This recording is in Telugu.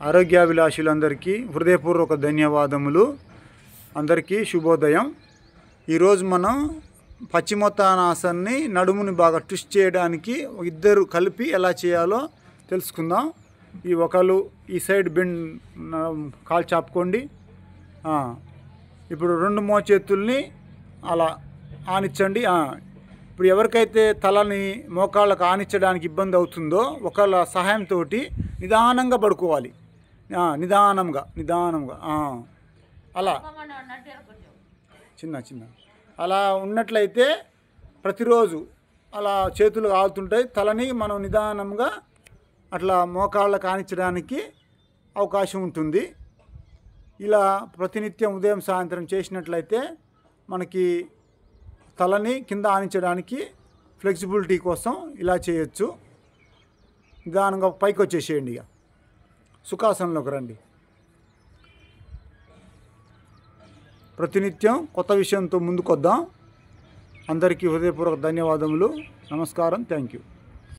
ఆరోగ్యాభిలాషులందరికీ హృదయపూర్వక ధన్యవాదములు. అందరికీ శుభోదయం. ఈరోజు మనం పశ్చిమోత్తానాసన్ని నడుముని బాగా ట్విస్ట్ చేయడానికి ఇద్దరు కలిపి ఎలా చేయాలో తెలుసుకుందాం. ఒకళ్ళు ఈ సైడ్ బెండ్ కాలు చాపుకోండి. ఇప్పుడు రెండు మోచేతుల్ని అలా ఆనించండి. ఇప్పుడు ఎవరికైతే తలని మోకాళ్ళకు ఆనించడానికి ఇబ్బంది అవుతుందో ఒకళ్ళ సహాయంతో నిదానంగా పడుకోవాలి. నిదానంగా అలా చిన్న అలా ఉన్నట్లయితే ప్రతిరోజు అలా చేతులు ఆగుతుంటాయి. తలని మనం నిదానంగా అట్లా మోకాళ్ళకు ఆనించడానికి అవకాశం ఉంటుంది. ఇలా ప్రతినిత్యం ఉదయం సాయంత్రం చేసినట్లయితే మనకి తలని కింద ఆనించడానికి ఫ్లెక్సిబిలిటీ కోసం ఇలా చేయొచ్చు. నిదానంగా పైకి వచ్చేసేయండి. ఇక సుఖాసనంలోకి రండి. ప్రతినిత్యం కొత్త విషయంతో ముందుకొద్దాం. అందరికీ హృదయపూర్వక ధన్యవాదములు. నమస్కారం. Thank you.